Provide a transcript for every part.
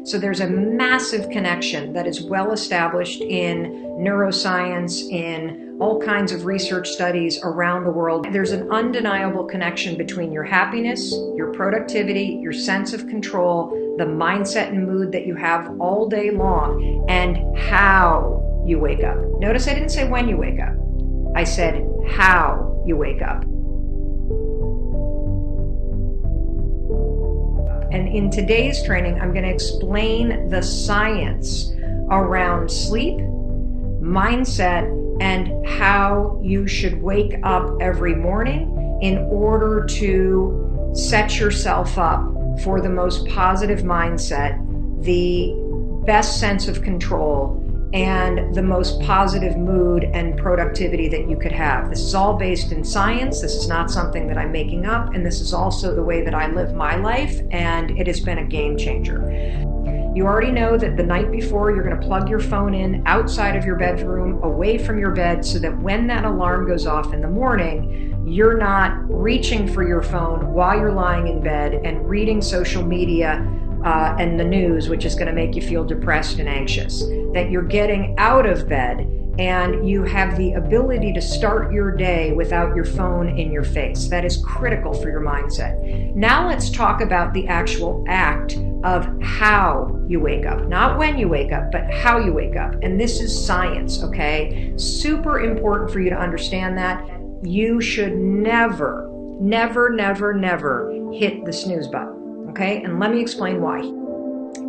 So there's a massive connection that is well established in neuroscience, in all kinds of research studies around the world. There's an undeniable connection between your happiness, your productivity, your sense of control, the mindset and mood that you have all day long, and how you wake up. Notice I didn't say when you wake up. I said how you wake up. And in today's training, I'm going to explain the science around sleep, mindset, and how you should wake up every morning in order to set yourself up for the most positive mindset, the best sense of control, and the most positive mood and productivity that you could have. This is all based in science. This is not something that I'm making up, and this is also the way that I live my life, and it has been a game changer. You already know that the night before you're going to plug your phone in outside of your bedroom, away from your bed, so that when that alarm goes off in the morning, you're not reaching for your phone while you're lying in bed and reading social media and the news, which is going to make you feel depressed and anxious. That you're getting out of bed and you have the ability to start your day without your phone in your face. That is critical for your mindset. Now let's talk about the actual act of how you wake up. Not when you wake up, but how you wake up. And this is science, okay? Super important for you to understand that. You should never, never, never, never hit the snooze button, okay? And let me explain why.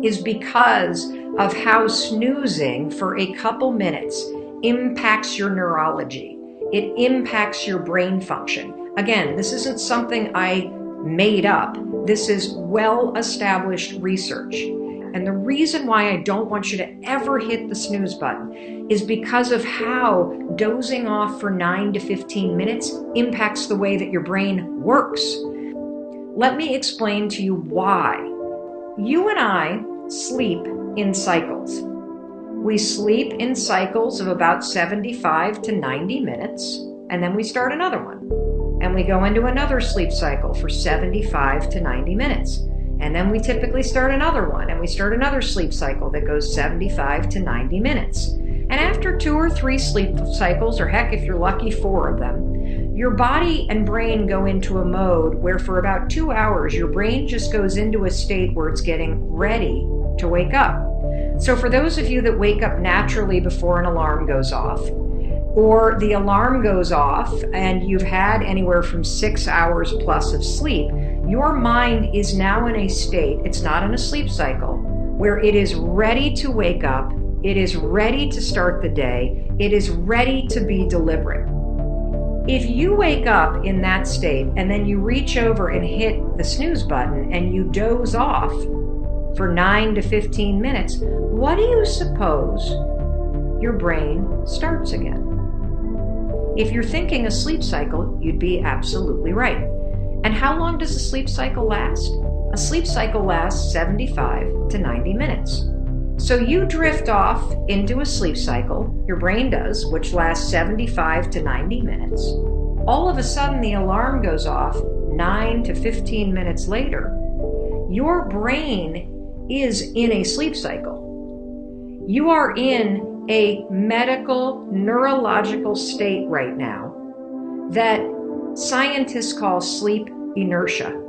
Is because of how snoozing for a couple minutes impacts your neurology. It impacts your brain function. Again, this isn't something I made up. This is well-established research. And the reason why I don't want you to ever hit the snooze button is because of how dozing off for 9 to 15 minutes impacts the way that your brain works. Let me explain to you why. You and I sleep in cycles. We sleep in cycles of about 75 to 90 minutes, and then we start another one. And we go into another sleep cycle for 75 to 90 minutes. And then we typically start another one, and we start another sleep cycle that goes 75 to 90 minutes. And after 2 or 3 sleep cycles, or heck, if you're lucky, 4 of them, your body and brain go into a mode where for about 2 hours, your brain just goes into a state where it's getting ready to wake up. So for those of you that wake up naturally before an alarm goes off, or the alarm goes off and you've had anywhere from 6 hours plus of sleep, your mind is now in a state, it's not in a sleep cycle, where it is ready to wake up, it is ready to start the day, it is ready to be deliberate. If you wake up in that state and then you reach over and hit the snooze button and you doze off for 9 to 15 minutes, what do you suppose your brain starts again? If you're thinking a sleep cycle, you'd be absolutely right. And how long does a sleep cycle last? A sleep cycle lasts 75 to 90 minutes. So you drift off into a sleep cycle, your brain does, which lasts 75 to 90 minutes. All of a sudden the alarm goes off 9 to 15 minutes later. Your brain is in a sleep cycle. You are in a medical, neurological state right now that scientists call sleep inertia.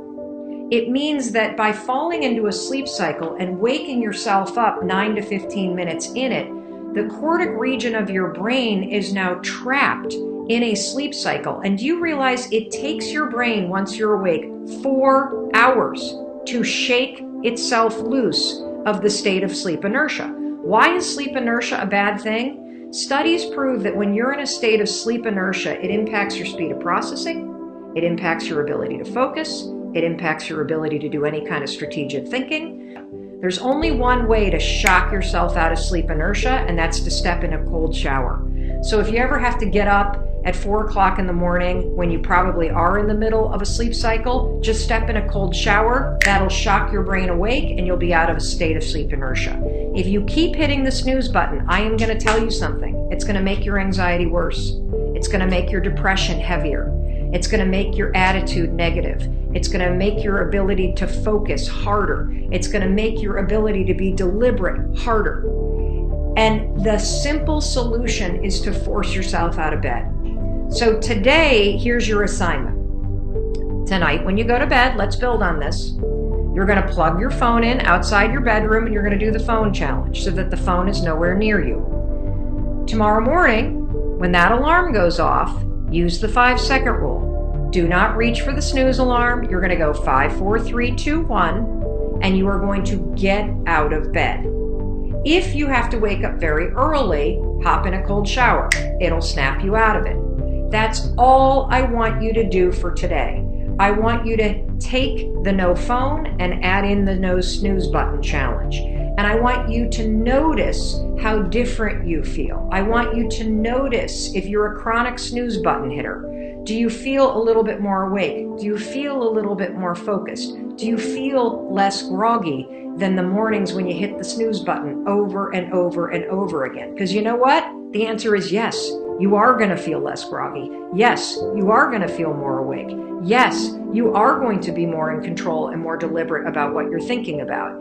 It means that by falling into a sleep cycle and waking yourself up 9 to 15 minutes in it, the cortic region of your brain is now trapped in a sleep cycle. And you realize it takes your brain, once you're awake, 4 hours to shake itself loose of the state of sleep inertia. Why is sleep inertia a bad thing? Studies prove that when you're in a state of sleep inertia, it impacts your speed of processing, it impacts your ability to focus, it impacts your ability to do any kind of strategic thinking. There's only one way to shock yourself out of sleep inertia, and that's to step in a cold shower. So if you ever have to get up at 4 o'clock in the morning when you probably are in the middle of a sleep cycle, just step in a cold shower. That'll shock your brain awake and you'll be out of a state of sleep inertia. If you keep hitting the snooze button, I am going to tell you something. It's going to make your anxiety worse. It's going to make your depression heavier. It's going to make your attitude negative. It's going to make your ability to focus harder. It's going to make your ability to be deliberate harder. And the simple solution is to force yourself out of bed. So today, here's your assignment. Tonight, when you go to bed, let's build on this. You're going to plug your phone in outside your bedroom and you're going to do the phone challenge so that the phone is nowhere near you. Tomorrow morning, when that alarm goes off, use the 5-second rule. Do not reach for the snooze alarm. You're going to go 5, 4, 3, 2, 1, and you are going to get out of bed. If you have to wake up very early, hop in a cold shower. It'll snap you out of it. That's all I want you to do for today. I want you to take the no phone and add in the no snooze button challenge. And I want you to notice how different you feel. I want you to notice if you're a chronic snooze button hitter. Do you feel a little bit more awake? Do you feel a little bit more focused? Do you feel less groggy than the mornings when you hit the snooze button over and over and over again? Because you know what? The answer is yes. You are going to feel less groggy. Yes, you are going to feel more awake. Yes, you are going to be more in control and more deliberate about what you're thinking about.